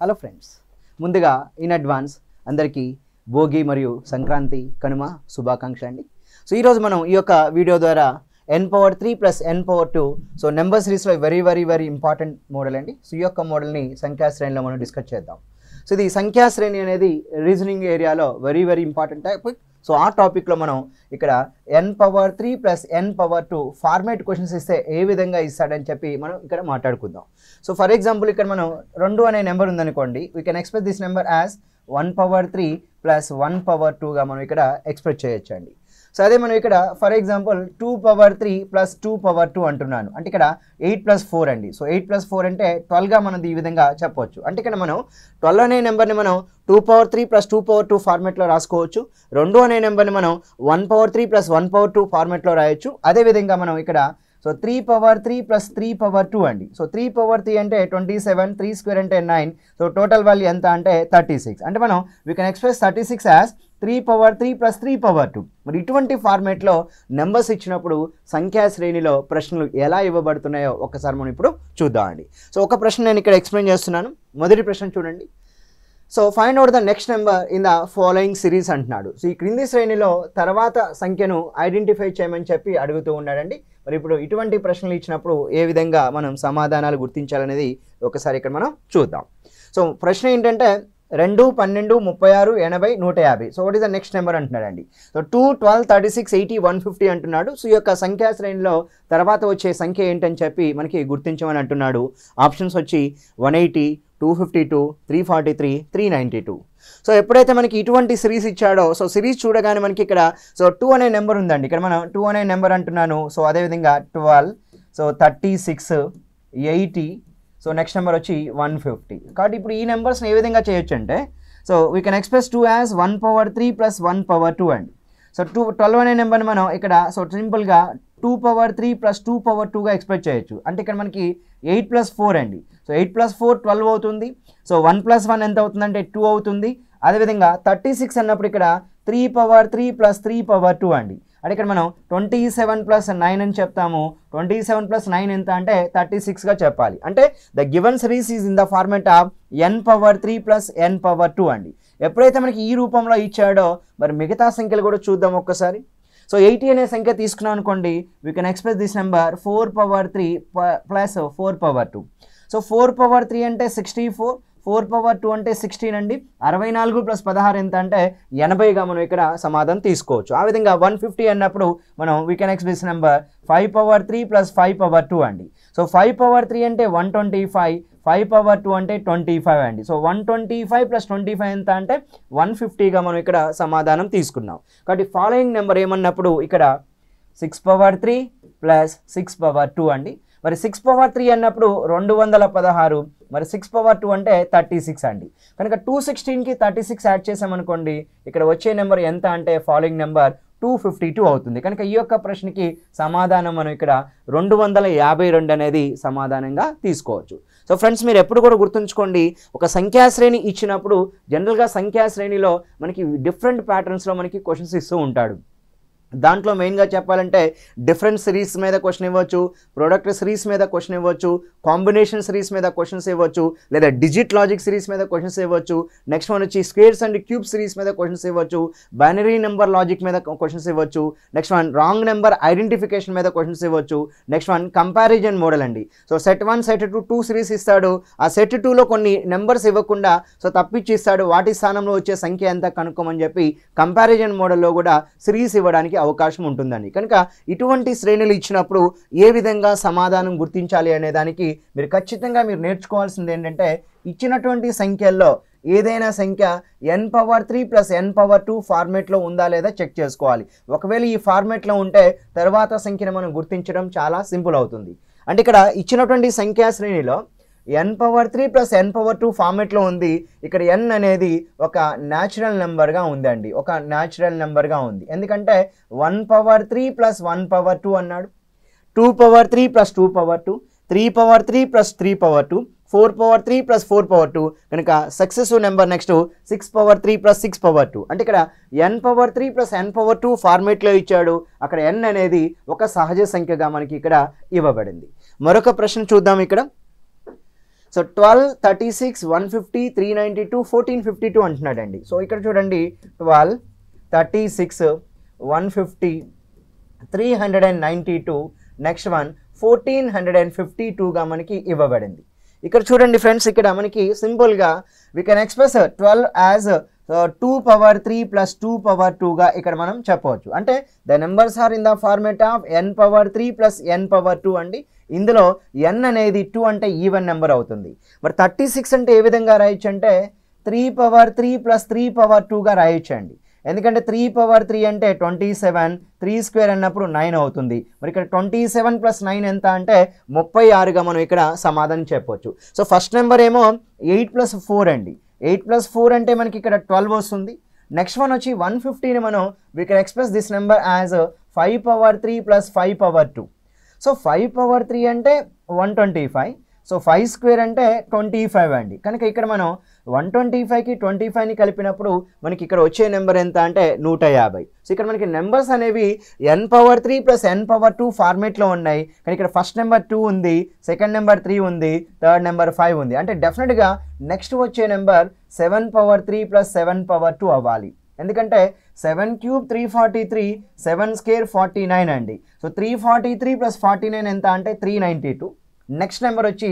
Hello friends, ముందుగా in advance అందరికీ భోగి మరియు సంక్రాంతి కనుమ శుభాకాంక్షలు అండి. సో ఈరోజు మనం ఈ యొక్క వీడియో ద్వారా n⁻3 + n⁻2 సో నెంబర్ సిరీస్లో వెరీ ఇంపార్టెంట్ మోడల్ అండి. సో ఈ యొక్క మోడల్ని సంఖ్యా శ్రేణిలో మనం డిస్కస్ చేద్దాం. సో ఇది సంఖ్యా శ్రేణి అనేది రీజనింగ్ ఏరియాలో వెరీ ఇంపార్టెంట్ టాపిక్. సో ఆ టాపిక్లో మనం ఇక్కడ n⁻3 + n⁻2 ఫార్మేట్ క్వశ్చన్స్ ఇస్తే ఏ విధంగా ఇస్తాడని చెప్పి మనం ఇక్కడ మాట్లాడుకుందాం. సో ఫర్ ఎగ్జాంపుల్ ఇక్కడ మనం 2 అనే నెంబర్ ఉందనుకోండి, we can express this number as 1⁻3 + 1⁻2గా మనం ఇక్కడ ఎక్స్ప్రెస్ చేయొచ్చండి. సో అదే మనం ఇక్కడ ఫర్ ఎగ్జాంపుల్ 2⁻3 + 2⁻2 అంటున్నాను, అంటే ఇక్కడ 8 + 4 అండి. సో 8 + 4 అంటే 12గా మనం ఈ విధంగా చెప్పవచ్చు. అంటే ఇక్కడ మనం 12 అనే నెంబర్ని మనం 2⁻3 + 2⁻2 ఫార్మేట్లో రాసుకోవచ్చు. 2 అనే నెంబర్ని మనం 1⁻3 + 1⁻2 ఫార్మేట్లో రాయొచ్చు. అదేవిధంగా మనం ఇక్కడ సో 3⁻3 + 3⁻2 అండి. సో 3⁻3 అంటే 27, 3² అంటే 9. సో టోటల్ వాల్యూ ఎంత అంటే 36. అంటే మనం వీ కెన్ ఎక్స్ప్రెస్ 36 యాజ్ 3⁻3 + 3⁻2. మరి ఇటువంటి ఫార్మేట్లో నెంబర్స్ ఇచ్చినప్పుడు సంఖ్యా శ్రేణిలో ప్రశ్నలు ఎలా ఇవ్వబడుతున్నాయో ఒకసారి మనం ఇప్పుడు చూద్దామండి. సో ఒక ప్రశ్న నేను ఇక్కడ ఎక్స్ప్లెయిన్ చేస్తున్నాను. మొదటి ప్రశ్న చూడండి. So find out the next number in the following series అంటున్నాడు. సో ఈ క్రింది శ్రేణిలో తర్వాత సంఖ్యను ఐడెంటిఫై చేయమని చెప్పి అడుగుతూ ఉన్నాడండి. మరి ఇప్పుడు ఇటువంటి ప్రశ్నలు ఇచ్చినప్పుడు ఏ విధంగా మనం సమాధానాలు గుర్తించాలనేది ఒకసారి ఇక్కడ మనం చూద్దాం. సో ప్రశ్న ఏంటంటే 2, 12, 36, 80, 150. So what is the next number అంటున్నాడండి. సో 2, 12, 36, 80, 150 అంటున్నాడు. సో ఈ యొక్క సంఖ్యా శ్రేణిలో తర్వాత వచ్చే సంఖ్య ఏంటని చెప్పి మనకి గుర్తించమని అంటున్నాడు. ఆప్షన్స్ వచ్చి 180, 252, 343, 392. సో ఎప్పుడైతే మనకి ఇటువంటి సిరీస్ ఇచ్చాడో, సో సిరీస్ చూడగానే మనకి ఇక్కడ సో 2 అనే నెంబర్ ఉందండి. ఇక్కడ మనం 2 అనే నెంబర్ అంటున్నాను. సో అదేవిధంగా 12, సో 36, 80, సో నెక్స్ట్ నెంబర్ వచ్చి 150. కాబట్టి ఇప్పుడు ఈ నెంబర్స్ని ఏ విధంగా చేయొచ్చు అంటే, so we can express 2 as 1⁻3 + 1⁻2 అండి. సో 12 అనే నెంబర్ని మనం ఇక్కడ సో సింపుల్గా 2⁻3 + 2⁻2గా ఎక్స్ప్రెస్ చేయొచ్చు. అంటే ఇక్కడ మనకి 8 + 4 అండి. సో 8 + 4 12 అవుతుంది. సో 1 + 1 ఎంత అవుతుందంటే 2 అవుతుంది. అదేవిధంగా 36 అన్నప్పుడు ఇక్కడ 3⁻3 + 3⁻2 అండి. అంటే ఇక్కడ మనం 27 + 9 అని చెప్తాము. 27 + 9 ఎంత అంటే 36గా చెప్పాలి. అంటే the given series is in the format of n⁻3 + n⁻2 అండి. ఎప్పుడైతే మనకి ఈ రూపంలో ఇచ్చాడో మరి మిగతా సంఖ్యలు కూడా చూద్దాం ఒక్కసారి. సో 80 అనే సంఖ్య తీసుకున్నాం అనుకోండి, we can express this number 4⁻3 + 4⁻2. So 4⁻3 అంటే 64, 4⁻2 అంటే 16 అండి. 64 + 16 ఎంత అంటే 80గా మనం ఇక్కడ సమాధానం తీసుకోవచ్చు. ఆ విధంగా 150 అన్నప్పుడు మనం వీ కెన్ ఎక్స్ప్రెస్ నెంబర్ 5⁻3 + 5⁻2 అండి. సో 5⁻3 అంటే 125, 5⁻2 అంటే 25 అండి. సో 125 + 25 ఎంత అంటే 150గా మనం ఇక్కడ సమాధానం తీసుకున్నాం. కాబట్టి ఫాలోయింగ్ నెంబర్ ఏమన్నప్పుడు ఇక్కడ 6⁻3 + 6⁻2 అండి. మరి 6⁻3 అన్నప్పుడు 216, మరి 6⁻2 అంటే 36 అండి. కనుక 216కి 36 యాడ్ చేసామనుకోండి, ఇక్కడ వచ్చే నెంబర్ ఎంత అంటే ఫాలోయింగ్ నెంబర్ 252 అవుతుంది. కనుక ఈ యొక్క ప్రశ్నకి సమాధానం మనం ఇక్కడ 252 అనేది సమాధానంగా తీసుకోవచ్చు. సో ఫ్రెండ్స్, మీరు ఎప్పుడు కూడా గుర్తుంచుకోండి, ఒక సంఖ్యా శ్రేణి ఇచ్చినప్పుడు జనరల్గా సంఖ్యా శ్రేణిలో మనకి డిఫరెంట్ ప్యాటర్న్స్లో మనకి క్వశ్చన్స్ ఇస్తూ ఉంటాడు. దాంట్లో మెయిన్గా చెప్పాలంటే డిఫరెంట్ సిరీస్ మీద క్వశ్చన్ ఇవ్వచ్చు, ప్రొడక్ట్ సిరీస్ మీద క్వశ్చన్ ఇవ్వచ్చు, కాంబినేషన్ సిరీస్ మీద క్వశ్చన్స్ ఇవ్వచ్చు, లేదా డిజిట్ లాజిక్ సిరీస్ మీద క్వశ్చన్స్ ఇవ్వచ్చు. నెక్స్ట్ వన్ వచ్చి స్క్వేర్స్ అండ్ క్యూబ్ సిరీస్ మీద క్వశ్చన్స్ ఇవ్వచ్చు, బైనరీ నెంబర్ లాజిక్ మీద క్వశ్చన్స్ ఇవ్వచ్చు. Next one wrong number identification మీద క్వశ్చన్స్ ఇవ్వచ్చు. నెక్స్ట్ వన్ కంపారిజన్ మోడల్ అండి. సో సెట్ 1, సెట్ 2 2 సిరీస్ ఇస్తాడు. ఆ సెట్ 2లో కొన్ని నెంబర్స్ ఇవ్వకుండా సో తప్పించి ఇస్తాడు. వాటి స్థానంలో వచ్చే సంఖ్య ఎంత కనుక్కోమని చెప్పి కంపారిజన్ మోడల్లో కూడా సిరీస్ ఇవ్వడానికి అవకాశం ఉంటుందండి. కనుక ఇటువంటి శ్రేణులు ఇచ్చినప్పుడు ఏ విధంగా సమాధానం గుర్తించాలి అనే దానికి ఖచ్చితంగా మీరు నేర్చుకోవాల్సింది ఏంటంటే, ఇచ్చినటువంటి సంఖ్యల్లో ఏదైనా సంఖ్య n⁻3 + n⁻2 ఫార్మేట్లో ఉందా లేదా చెక్ చేసుకోవాలి. ఒకవేళ ఈ ఫార్మేట్లో ఉంటే తర్వాత సంఖ్యను మనం గుర్తించడం చాలా సింపుల్ అవుతుంది. అంటే ఇక్కడ ఇచ్చినటువంటి సంఖ్యా శ్రేణిలో n⁻3 + n⁻2 ఫార్మేట్లో ఉంది. ఇక్కడ n అనేది ఒక న్యాచురల్ నెంబర్గా ఉందండి, ఒక న్యాచురల్ నెంబర్గా ఉంది. ఎందుకంటే 1⁻3 + 1⁻2 అన్నాడు, 2⁻3 + 2⁻2, 3⁻3 + 3⁻2, 4⁻3 + 4⁻2. కనుక సక్సెసివ్ నెంబర్ నెక్స్ట్ 6⁻3 + 6⁻2. అంటే ఇక్కడ n⁻3 + n⁻2 ఫార్మేట్లో ఇచ్చాడు. అక్కడ n అనేది ఒక సహజ సంఖ్యగా మనకి ఇక్కడ ఇవ్వబడింది. మరొక ప్రశ్న చూద్దాం ఇక్కడ. సో 12, 36, 150, 392, 1452 అంటున్నాడండి. సో ఇక్కడ చూడండి 12, 36, 150, 392, నెక్స్ట్ వన్ 1452గా మనకి ఇవ్వబడింది. ఇక్కడ చూడండి ఫ్రెండ్స్, ఇక్కడ మనకి సింపుల్గా we can express 12 as 2 power 3 plus 2 power 2గా ఇక్కడ మనం చెప్పవచ్చు. అంటే the numbers are in the format of n power 3 plus n power 2 అండి. ఇందులో n అనేది 2 అంటే ఈవెన్ నెంబర్ అవుతుంది. మరి 36 అంటే ఏ విధంగా రాయొచ్చు అంటే 3 పవర్ 3 ప్లస్ 3 పవర్ 2గా రాయొచ్చండి. ఎందుకంటే 3 పవర్ 3 అంటే 27, 3 స్క్వేర్ అన్నప్పుడు 9 అవుతుంది. మరి ఇక్కడ 27 ప్లస్ 9 ఎంత అంటే 36గా మనం ఇక్కడ సమాధానం చెప్పవచ్చు. సో ఫస్ట్ నెంబర్ ఏమో 8 ప్లస్ 4 అండి. 8 ప్లస్ 4 అంటే మనకి ఇక్కడ 12 వస్తుంది. నెక్స్ట్ వన్ వచ్చి 150ని మనం we can express this number as 5 power 3 plus 5 power 2. So 5 power 3 అంటే 125. సో 5 స్క్వేర్ అంటే 25 అండి. కనుక ఇక్కడ మనం 125కి 25ని కలిపినప్పుడు మనకి ఇక్కడ వచ్చే నెంబర్ ఎంత అంటే 150. సో ఇక్కడ మనకి నెంబర్స్ అనేవి n power 3 plus n power 2 ఫార్మేట్లో ఉన్నాయి. కానీ ఇక్కడ ఫస్ట్ నెంబర్ 2 ఉంది, సెకండ్ నెంబర్ 3 ఉంది, థర్డ్ నెంబర్ 5 ఉంది. అంటే డెఫినెట్గా నెక్స్ట్ వచ్చే నెంబర్ 7 పవర్ 3 ప్లస్ 7 పవర్ 2 అవ్వాలి. ఎందుకంటే 7 క్యూబ్ 343, 7 స్క్వేర్ 49 అండి. సో 343 ప్లస్ 49 ఎంత అంటే 392. నెక్స్ట్ నెంబర్ వచ్చి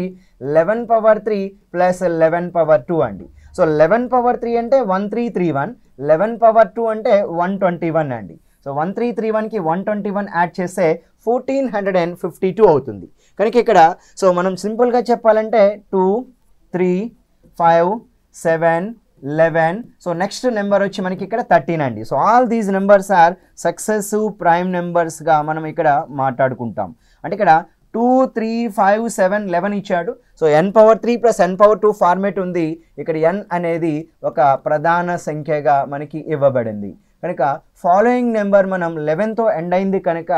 11 పవర్ 3 ప్లస్ 11 పవర్ 2 అండి. సో 11 పవర్ 3 అంటే 1331, 11 పవర్ 2 అంటే 121 అండి. సో 1331కి 121 యాడ్ చేస్తే 1452 అవుతుంది. కనుక ఇక్కడ సో మనం సింపుల్గా చెప్పాలంటే 2, 3, 5, 7, 11. సో నెక్స్ట్ నెంబర్ వచ్చి మనకి ఇక్కడ 13 అండి. So all these numbers are successive prime నెంబర్స్గా మనం ఇక్కడ మాట్లాడుకుంటాం. అంటే ఇక్కడ 2, 3, 5, 7, 11 ఇచ్చాడు. So n power 3 plus n power 2 format ఉంది. ఇక్కడ n అనేది ఒక ప్రధాన సంఖ్యగా మనకి ఇవ్వబడింది. కనుక ఫాలోయింగ్ నెంబర్ మనం 11తో ఎండ్ అయింది కనుక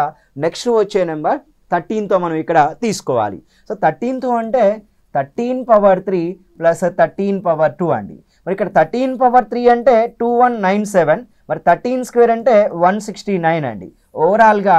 నెక్స్ట్ వచ్చే నెంబర్ 13తో మనం ఇక్కడ తీసుకోవాలి. సో 13తో అంటే 13 పవర్ 3 ప్లస్ 13 పవర్ 2 అండి. మరి ఇక్కడ 13 పవర్ 3 అంటే 2197, మరి 13 స్క్వేర్ అంటే 169 అండి. ఓవరాల్గా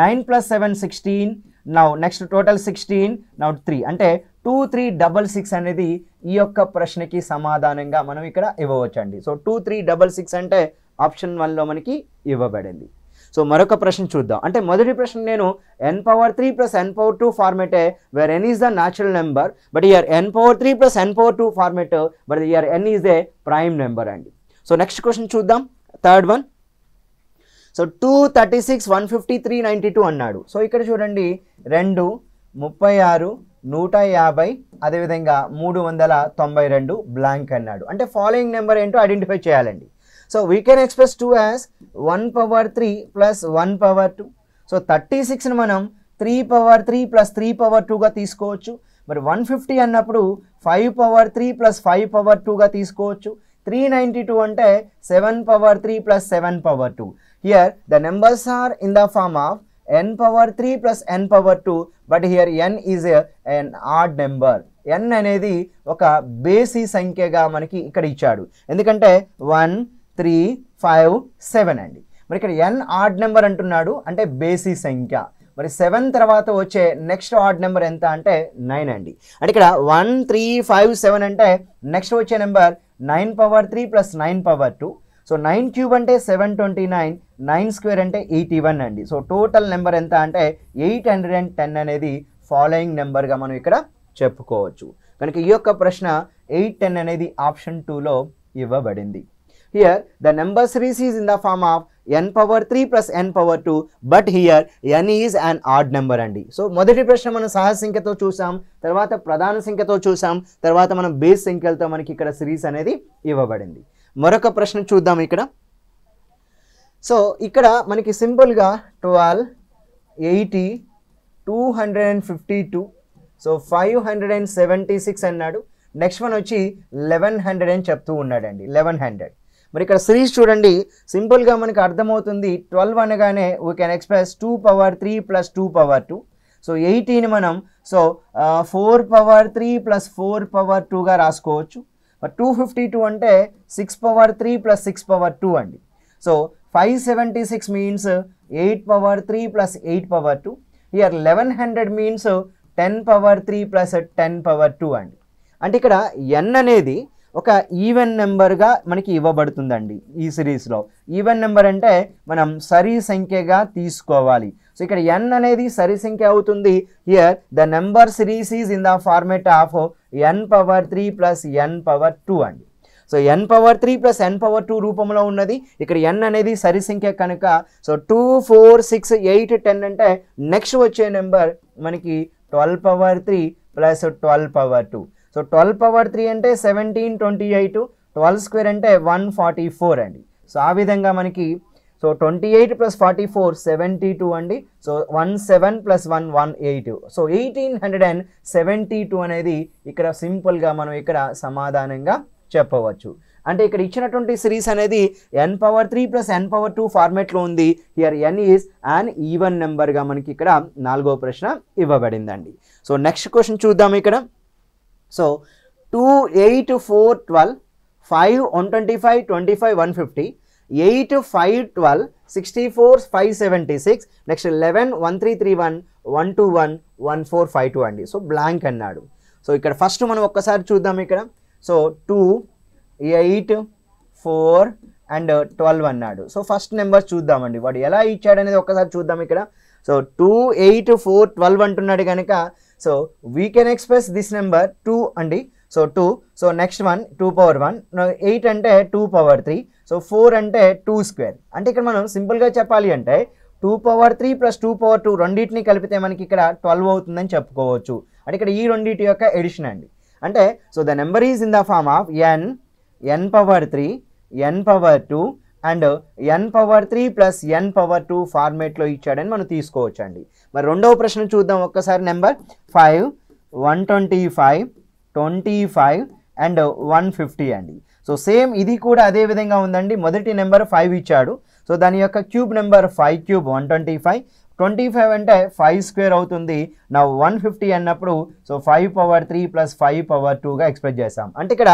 9 plus 7 16, now next total 16, now 3 అంటే 2366 అనేది ఈ యొక్క ప్రశ్నకి సమాధానంగా మనం ఇక్కడ ఇవ్వవచ్చు అండి. సో 2366 అంటే ఆప్షన్ 1లో మనకి ఇవ్వబడింది. సో మరొక ప్రశ్న చూద్దాం. అంటే మొదటి ప్రశ్న నేను n power 3 plus n power 2 ఫార్మేటే where n is the natural number, but here n power 3 plus n power 2 format, but here n is a prime number అండి. సో నెక్స్ట్ క్వశ్చన్ చూద్దాం, థర్డ్ వన్. సో 2, 36, 150, 392 అన్నాడు. So ఇక్కడ చూడండి 2, 36, 150, అదేవిధంగా 392 blank అన్నాడు. అంటే following number ఏంటో identify చేయాలండి. So we can express 2 as 1 power 3 plus 1 power 2. So 36ని మనం 3 పవర్ 3 ప్లస్ 3 పవర్ 2గా తీసుకోవచ్చు. మరి 150 అన్నప్పుడు 5 పవర్ 3 ప్లస్ 5 పవర్ 2గా తీసుకోవచ్చు. 392 అంటే 7 power 3 plus 7 power 2. Here the numbers are in the form of n power 3 plus n power 2, but here n is an odd number. n అనేది ఒక బేసి సంఖ్యగా మనకి ఇక్కడ ఇచ్చాడు. ఎందుకంటే 1, 3, 5, 7 అండి. మరి ఇక్కడ n ఆడ్ నెంబర్ అంటున్నాడు, అంటే బేసి సంఖ్య. మరి 7 తర్వాత వచ్చే నెక్స్ట్ ఆడ్ నెంబర్ ఎంత అంటే 9 అండి. అంటే ఇక్కడ 1, 3, 5, 7 అంటే నెక్స్ట్ వచ్చే number 9 power 3 plus 9 power 2. So 9 cube అంటే 729, 9 స్క్వేర్ అంటే 81 అండి. సో టోటల్ నెంబర్ ఎంత అంటే 810 అనేది ఫాలోయింగ్ నెంబర్గా మనం ఇక్కడ చెప్పుకోవచ్చు. కనుక ఈ యొక్క ప్రశ్న 810 అనేది ఆప్షన్ 2లో ఇవ్వబడింది. Here the number series is in the form of n power 3 plus n power 2, but here n is an odd number అండి. సో మొదటి ప్రశ్న మనం సహజ సంఖ్యతో చూసాం, తర్వాత ప్రధాన సంఖ్యతో చూసాం, తర్వాత మనం బేస్ సంఖ్యలతో మనకి ఇక్కడ సిరీస్ అనేది ఇవ్వబడింది. మరొక ప్రశ్న చూద్దాం ఇక్కడ. సో ఇక్కడ మనకి సింపుల్గా 12, 80, 252, సో 576 అన్నాడు. నెక్స్ట్ వన్ వచ్చి 1100 అని చెప్తూ ఉన్నాడండి, 1100. మరి ఇక్కడ సిరీస్ చూడండి, సింపుల్గా మనకి అర్థమవుతుంది. 12 అనగానే we can express 2 power 3 plus 2 power 2. So 80ని మనం 4 పవర్ 3 ప్లస్ 4 పవర్ 2గా రాసుకోవచ్చు. 252 అంటే 6 పవర్ 3 ప్లస్ 6 పవర్ 2 అండి. So 576 means 8 power 3 plus 8 power 2. Here 1100 means 10 power 3 plus 10 power 2 అండి. అంటే ఇక్కడ n అనేది ఒక ఈవెన్ నెంబర్గా మనకి ఇవ్వబడుతుందండి ఈ సిరీస్లో. ఈవెన్ నెంబర్ అంటే మనం సరి సంఖ్యగా తీసుకోవాలి. సో ఇక్కడ n అనేది సరి సంఖ్య అవుతుంది. Here the number series is in the format of n⁻3 plus n⁻2 అండి. సో n⁻3 ప్లస్ n⁻2 రూపంలో ఉన్నది. ఇక్కడ n అనేది సరి సంఖ్య కనుక సో 2, 4, 6, 8, 10 అంటే నెక్స్ట్ వచ్చే నెంబర్ మనకి 12⁻3 ప్లస్ 12⁻2. సో 12⁻3 అంటే 17, 28, 12 స్క్వేర్ అంటే 144 అండి. సో ఆ విధంగా మనకి సో 28 ప్లస్ 44 72 అండి. So 17 plus 1 18. సో 1872 అనేది ఇక్కడ సింపుల్గా మనం ఇక్కడ సమాధానంగా చెప్పవచ్చు. అంటే ఇక్కడ ఇచ్చినటువంటి సిరీస్ అనేది n⁻3 ప్లస్ n⁻2 ఫార్మేట్లో ఉంది. Here n is an even నెంబర్గా మనకి ఇక్కడ 4వ ప్రశ్న ఇవ్వబడిందండి. సో నెక్స్ట్ క్వశ్చన్ చూద్దాం ఇక్కడ. సో 2, 8, 4, 12, 5, 125, 25, 150, 8, 5, 12, 64, 576, నెక్స్ట్ 11, 1331, 121, 1452 అండి. సో బ్లాంక్ అన్నాడు. సో ఇక్కడ ఫస్ట్ మనం ఒక్కసారి చూద్దాం ఇక్కడ. సో 2, 8, 4 అండ్ 12 అన్నాడు. సో ఫస్ట్ నెంబర్ చూద్దామండి, వాడు ఎలా ఇచ్చాడు అనేది ఒక్కసారి చూద్దాం ఇక్కడ. సో 2, 8, 4, 12 అంటున్నాడు కనుక so we can express this number 2 అండి. సో 2. సో నెక్స్ట్ వన్ 2⁻1, 8 అంటే 2⁻3, సో 4 అంటే 2 స్క్వేర్. అంటే ఇక్కడ మనం సింపుల్గా చెప్పాలి అంటే 2⁻3 ప్లస్ 2⁻2 రెండింటిని కలిపితే మనకి ఇక్కడ 12 అవుతుందని చెప్పుకోవచ్చు. అంటే ఇక్కడ ఈ రెండింటి యొక్క ఎడిషన్ అండి. అంటే so the number is in the form of n⁻3, n⁻2 and n⁻3 plus n⁻2 ఫార్మేట్లో ఇచ్చాడని మనం తీసుకోవచ్చు అండి. మరి రెండవ ప్రశ్న చూద్దాం ఒక్కసారి. నెంబర్ 5, 125, 25 అండ్ 150 అండి. సో సేమ్ ఇది కూడా అదే విధంగా ఉందండి. మొదటి నెంబర్ 5 ఇచ్చాడు. సో దాని యొక్క క్యూబ్ నెంబర్ 5 క్యూబ్ 125, 25 అంటే 5 స్క్వేర్ అవుతుంది. నా 150 అన్నప్పుడు సో 5⁻3 ప్లస్ 5⁻2గా ఎక్స్ప్రెస్ చేస్తాం. అంటే ఇక్కడ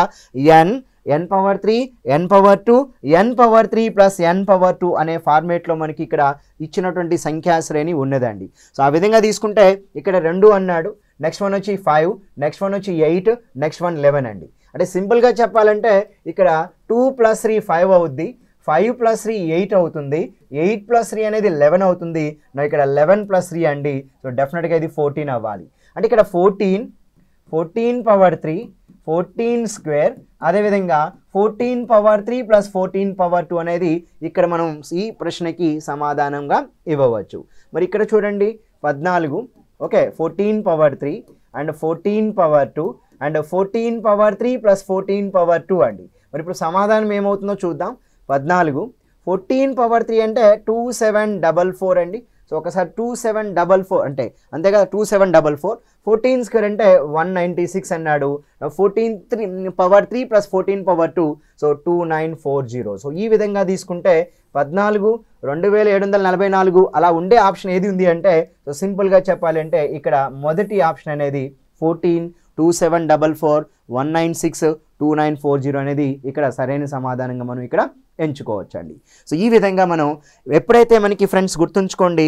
n⁻3, n⁻2, n⁻3 plus n⁻2 అనే ఫార్మేట్లో మనకి ఇక్కడ ఇచ్చినటువంటి సంఖ్యా శ్రేణి ఉన్నదండి. సో ఆ విధంగా తీసుకుంటే ఇక్కడ 2 అన్నాడు, నెక్స్ట్ వన్ వచ్చి 5, నెక్స్ట్ వన్ వచ్చి 8, నెక్స్ట్ వన్ 11 అండి. అంటే సింపుల్గా చెప్పాలంటే ఇక్కడ 2 + 3 5 అవుద్ది, 5 + 3 8 అవుతుంది, 8 + 3 అనేది 11 అవుతుంది. నా ఇక్కడ 11 + 3 అండి. సో డెఫినెట్గా ఇది 14 అవ్వాలి. అంటే ఇక్కడ 14⁻3, 14 స్క్వేర్, అదేవిధంగా 14⁻3 ప్లస్ 14⁻2 అనేది ఇక్కడ మనం ఈ ప్రశ్నకి సమాధానంగా ఇవ్వవచ్చు. మరి ఇక్కడ చూడండి 14, ఓకే, 14⁻3 అండ్ 14⁻2 అండ్ 14⁻3 ప్లస్ 14⁻2 అండి. మరి ఇప్పుడు సమాధానం ఏమవుతుందో చూద్దాం. 14, 14⁻3 అంటే 2744 అండి. సో ఒకసారి 2744 అంటే అంతే కదా, 2744. 14 స్క్వేర్ అంటే 196 అన్నాడు. 14⁻3 ప్లస్ 14⁻2 సో 2940. సో ఈ విధంగా తీసుకుంటే 14, 2744 అలా ఉండే ఆప్షన్ ఏది ఉంది అంటే సో సింపుల్గా చెప్పాలి అంటే ఇక్కడ మొదటి ఆప్షన్ అనేది 14, 2744, 196, 2940 అనేది ఇక్కడ సరైన సమాధానంగా మనం ఇక్కడ ఎంచుకోవచ్చండి. సో ఈ విధంగా మనం ఎప్పుడైతే మనకి ఫ్రెండ్స్ గుర్తుంచుకోండి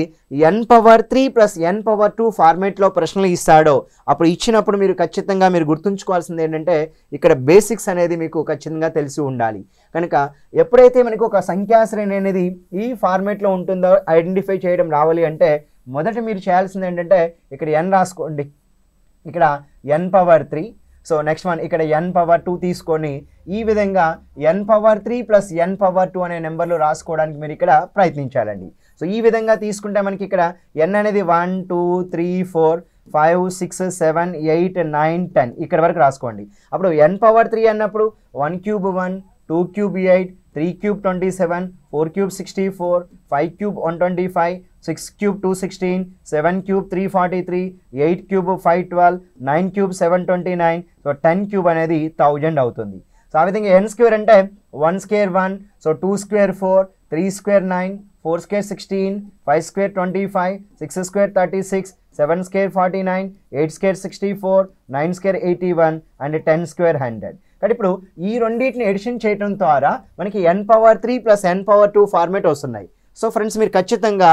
n⁻3 ప్లస్ n⁻2 ఫార్మేట్లో ప్రశ్నలు ఇస్తాడో అప్పుడు ఇచ్చినప్పుడు మీరు ఖచ్చితంగా మీరు గుర్తుంచుకోవాల్సింది ఏంటంటే ఇక్కడ బేసిక్స్ అనేది మీకు ఖచ్చితంగా తెలిసి ఉండాలి. కనుక ఎప్పుడైతే మనకు ఒక సంఖ్యా శ్రేణి అనేది ఈ ఫార్మేట్లో ఉంటుందో ఐడెంటిఫై చేయడం రావాలి అంటే మొదట మీరు చేయాల్సింది ఏంటంటే ఇక్కడ n రాసుకోండి, ఇక్కడ n⁻3. సో నెక్స్ట్ వన్ ఇక్కడ n⁻2 తీసుకొని ఈ విధంగా n⁻3 ప్లస్ n⁻2 అనే నెంబర్లు రాసుకోవడానికి మీరు ఇక్కడ ప్రయత్నించాలండి. సో ఈ విధంగా తీసుకుంటే మనకి ఇక్కడ n అనేది 1, 2, 3, 4, 5, 6, 7, 8, 9, 10 ఇక్కడ వరకు రాసుకోండి. అప్పుడు n⁻3 అన్నప్పుడు 1 cube 1, 2 cube 8, 3 cube 27, 4 cube 64, 5 cube 125, 6 cube 216, 7 cube 343, 8 cube 512, 9 cube 729. So 10 cube అనేది 1000 అవుతుంది. సో ఆ విధంగా n స్క్వేర్ అంటే 1 square 1, so 2 square 4, 3 square 9, 4 square 16, 5 square 25, 6 square 36, 7 square 49, 8 square 64, 9 square 81 and 10 square 100. కానీ ఇప్పుడు ఈ రెండింటిని ఎడిషన్ చేయడం ద్వారా మనకి n⁻3 ప్లస్ n⁻2 ఫార్మేట్ వస్తున్నాయి. సో ఫ్రెండ్స్ మీరు ఖచ్చితంగా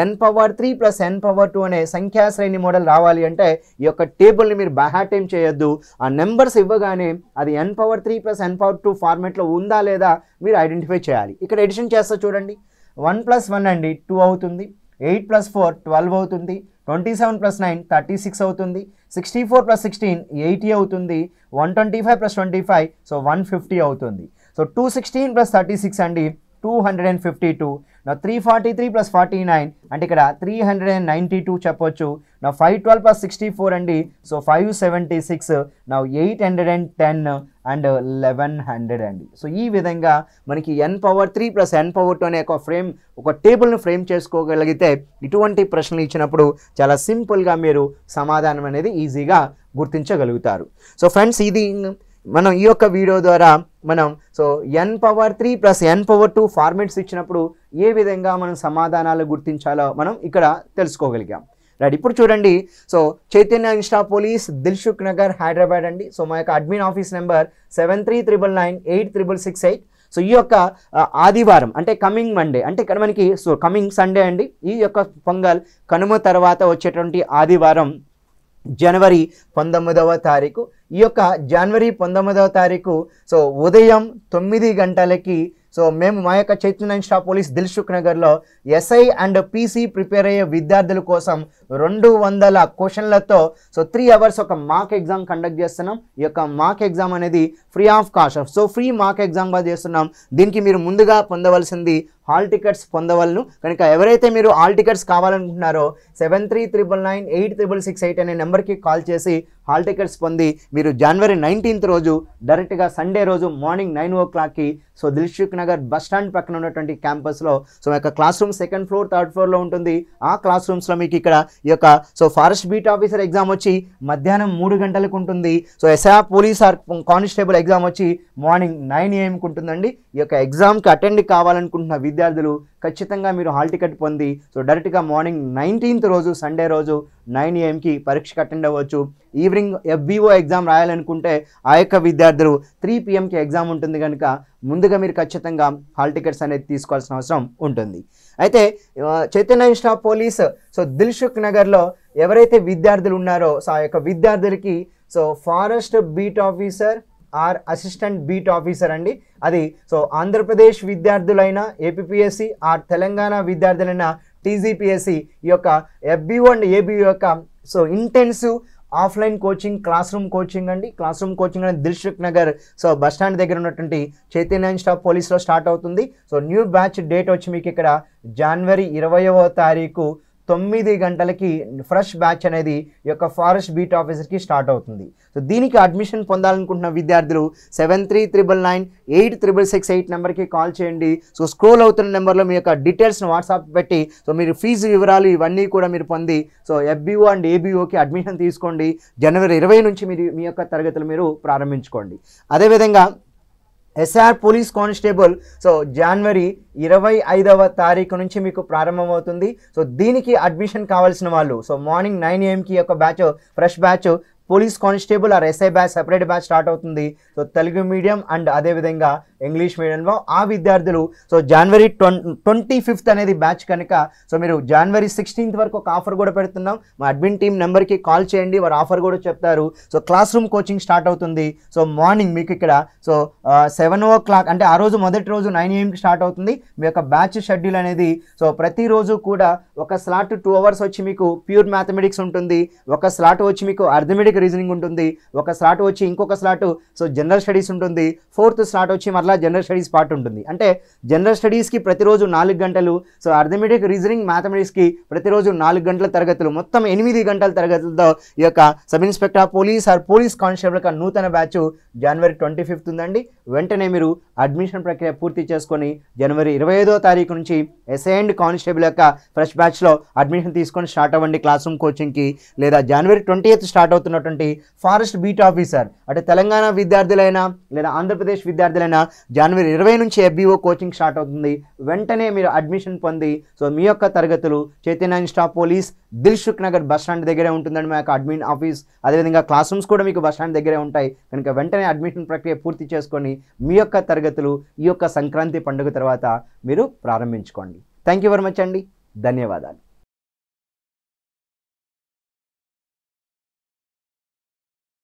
n⁻3 + n⁻2 అనే సంఖ్యా శ్రేణి మోడల్ రావాలి అంటే ఈ యొక్క టేబుల్ని మీరు బైహార్ట్ ఏం చేయొద్దు. ఆ నెంబర్స్ ఇవ్వగానే అది n⁻3 + n⁻2 ఫార్మేట్లో ఉందా లేదా మీరు ఐడెంటిఫై చేయాలి. ఇక్కడ ఎడిషన్ చేస్తా చూడండి. 1 + 1 అండి 2 అవుతుంది, 8 + 4 12 అవుతుంది, 27 + 9 36 అవుతుంది, 64 + 16 80 అవుతుంది, 125 + 25 సో 150 అవుతుంది. సో 216 + 36 అండి 252. నా 343 + 49 అంటే ఇక్కడ 392 చెప్పొచ్చు. నా 512 + 64 అండి సో 576. నా 810 అండ్ 1100 అండి. సో ఈ విధంగా మనకి n⁻3 + n⁻2 అనే ఒక టేబుల్ను ఫ్రేమ్ చేసుకోగలిగితే ఇటువంటి ప్రశ్నలు ఇచ్చినప్పుడు చాలా సింపుల్గా మీరు సమాధానం అనేది ఈజీగా గుర్తించగలుగుతారు. సో ఫ్రెండ్స్ ఇది మనం ఈ యొక్క వీడియో ద్వారా మనం n⁻3 + n⁻2 ఫార్మేట్స్ ఇచ్చినప్పుడు ఏ విధంగా మనం సమాధానాలు గుర్తించాలో మనం ఇక్కడ తెలుసుకోగలిగాం. రైట్, ఇప్పుడు చూడండి. So Chaitanya Insta police, Dilsukh Nagar, Hyderabad అండి. సో మా యొక్క అడ్మిన్ ఆఫీస్ నెంబర్ 7399986668. సో ఈ యొక్క ఆదివారం అంటే కమింగ్ మండే అంటే ఇక్కడ మనకి కమింగ్ సండే అండి. ఈ యొక్క పొంగల్ కనుమ తర్వాత వచ్చేటువంటి ఆదివారం జనవరి 19వ తారీఖు. ఈ యొక్క జనవరి 19వ తారీఖు సో ఉదయం 9 గంటలకి సో మేము మా యొక్క చైతన్య ఇన్స్టా పోలీస్ దిల్సుఖ్ నగర్లో ఎస్ఐ అండ్ పీసీ ప్రిపేర్ అయ్యే విద్యార్థుల కోసం 200 క్వశ్చన్లతో సో 3 అవర్స్ ఒక మాక్ ఎగ్జామ్ కండక్ట్ చేస్తున్నాం. ఈ యొక్క మాక్ ఎగ్జామ్ అనేది free of cost. So free mock ఎగ్జామ్గా చేస్తున్నాం. దీనికి మీరు ముందుగా పొందవలసింది హాల్ టికెట్స్ పొందవలను. కనుక ఎవరైతే మీరు హాల్ టికెట్స్ కావాలనుకుంటున్నారో 7399986668 అనే నెంబర్కి కాల్ చేసి హాల్ టికెట్స్ పొంది మీరు జనవరి 19th రోజు డైరెక్ట్గా సండే రోజు మార్నింగ్ 9 o'clockకి so Dilsukhnagar bus stand పక్కన ఉన్నటువంటి క్యాంపస్లో సో యొక్క class room 2nd floor 3rd floorలో ఉంటుంది. ఆ క్లాస్ రూమ్స్లో మీకు ఇక్కడ ఈ యొక్క so forest beat officer exam వచ్చి మధ్యాహ్నం 3 గంటలకు ఉంటుంది. So SI police or constable exam వచ్చి మార్నింగ్ 9 AM ఉంటుందండి. ఈ యొక్క ఎగ్జామ్కి అటెండ్ కావాలనుకుంటున్న విద్యార్థులు ఖచ్చితంగా మీరు హాల్ టికెట్ పొంది సో డైరెక్ట్గా మార్నింగ్ 19th రోజు సండే రోజు 9 AM పరీక్షకు అటెండ్ అవ్వచ్చు. ఈవినింగ్ FBO ఎగ్జామ్ రాయాలనుకుంటే ఆ యొక్క విద్యార్థులు 3 PM ఎగ్జామ్ ఉంటుంది కనుక ముందుగా మీరు ఖచ్చితంగా హాల్ టికెట్స్ అనేది తీసుకోవాల్సిన అవసరం ఉంటుంది. అయితే Chaitanya Insta police so Dilsukh నగర్లో ఎవరైతే విద్యార్థులు ఉన్నారో సో ఆ యొక్క విద్యార్థులకి so forest beat officer or assistant beat officer అండి. అది సో ఆంధ్రప్రదేశ్ విద్యార్థులైన APPSC ఆర్ తెలంగాణ విద్యార్థులైన TGPSC ఈ యొక్క FBO అండ్ ABO యొక్క so intensive offline coaching classroom coaching అండి. క్లాస్ రూమ్ కోచింగ్ అనేది Dilsukhnagar so bus stand దగ్గర ఉన్నటువంటి చైతన్య ఇన్స్టా పోలీస్లో స్టార్ట్ అవుతుంది. సో న్యూ బ్యాచ్ డేట్ వచ్చి మీకు ఇక్కడ జనవరి 20వ తారీఖు 9 గంటలకి ఫ్రెష్ బ్యాచ్ అనేది ఈ యొక్క ఫారెస్ట్ బీట్ ఆఫీసర్కి స్టార్ట్ అవుతుంది. సో దీనికి అడ్మిషన్ పొందాలనుకుంటున్న విద్యార్థులు 7399986668 నెంబర్కి కాల్ చేయండి. సో స్క్రోల్ అవుతున్న నెంబర్లో మీ యొక్క డీటెయిల్స్ని వాట్సాప్ పెట్టి సో మీరు ఫీజు వివరాలు ఇవన్నీ కూడా మీరు పొంది సో FBO అండ్ ABOకి అడ్మిషన్ తీసుకోండి. జనవరి 20 నుంచి మీరు మీ యొక్క తరగతులు మీరు ప్రారంభించుకోండి. అదేవిధంగా SR పోలీస్ కానిస్టేబుల్ సో జనవరి 25వ తారీఖు నుంచి మీకు ప్రారంభమవుతుంది. సో దీనికి అడ్మిషన్ కావాల్సిన వాళ్ళు సో మార్నింగ్ 9 AM యొక్క batch fresh batch police constable or SI batch separate batch start అవుతుంది. సో తెలుగు మీడియం అండ్ అదేవిధంగా ఇంగ్లీష్ మీడియంలో ఆ విద్యార్థులు సో జనవరి 25th అనేది బ్యాచ్ కనుక సో మీరు జనవరి 16th వరకు ఒక ఆఫర్ కూడా పెడుతున్నాం. మా అడ్మిన్ టీం నెంబర్కి కాల్ చేయండి, వారు ఆఫర్ కూడా చెప్తారు. So class room coaching start అవుతుంది. సో మార్నింగ్ మీకు ఇక్కడ సో 7 o'clock అంటే ఆ రోజు మొదటి రోజు 9 AM స్టార్ట్ అవుతుంది. మీ యొక్క బ్యాచ్ షెడ్యూల్ అనేది సో ప్రతిరోజు కూడా ఒక స్లాట్ 2 hours వచ్చి మీకు ప్యూర్ మ్యాథమెటిక్స్ ఉంటుంది, ఒక స్లాట్ వచ్చి మీకు అర్థమెటిక్ రీజనింగ్ ఉంటుంది, ఒక స్లాట్ వచ్చి ఇంకొక స్లాట్ సో జనరల్ స్టడీస్ ఉంటుంది, 4th స్లాట్ వచ్చి మరలా జనరల్ స్టడీస్ పార్ట్ ఉంటుంది. అంటే జనరల్ స్టడీస్కి ప్రతిరోజు 4 గంటలు, సో అర్థమెటిక్ రీజనింగ్ మ్యాథమెటిక్స్కి ప్రతిరోజు 4 గంటల తరగతులు, మొత్తం 8 గంటల తరగతులతో ఈ యొక్క sub inspector police or police constable యొక్క నూతన బ్యాచ్ జనవరి 25th ఉందండి. వెంటనే మీరు అడ్మిషన్ ప్రక్రియ పూర్తి చేసుకొని జనవరి 25వ తారీఖు నుంచి SI అండ్ కానిస్టేబుల్ యొక్క ఫ్రెష్ బ్యాచ్లో అడ్మిషన్ తీసుకొని స్టార్ట్ అవ్వండి క్లాస్ రూమ్ కోచింగ్కి. లేదా జనవరి 20th స్టార్ట్ అవుతున్నటువంటి ఫారెస్ట్ బీట్ ఆఫీసర్ అంటే తెలంగాణ విద్యార్థులైనా లేదా ఆంధ్రప్రదేశ్ విద్యార్థులైనా జనవరి 20 నుంచి FBO కోచింగ్ స్టార్ట్ అవుతుంది. వెంటనే మీరు అడ్మిషన్ పొంది సో మీ యొక్క తరగతులు Chaitanya Insta police Dilsukh Nagar bus stand దగ్గరే ఉంటుందండి మా యొక్క అడ్మిన్ ఆఫీస్. అదేవిధంగా క్లాస్ రూమ్స్ కూడా మీకు బస్ స్టాండ్ దగ్గరే ఉంటాయి కనుక వెంటనే అడ్మిషన్ ప్రక్రియ పూర్తి చేసుకొని మీ యొక్క తరగతులు ఈ యొక్క సంక్రాంతి పండుగ తర్వాత మీరు ప్రారంభించుకోండి. థ్యాంక్ యూ వెరీ మచ్ అండి. ధన్యవాదాలు.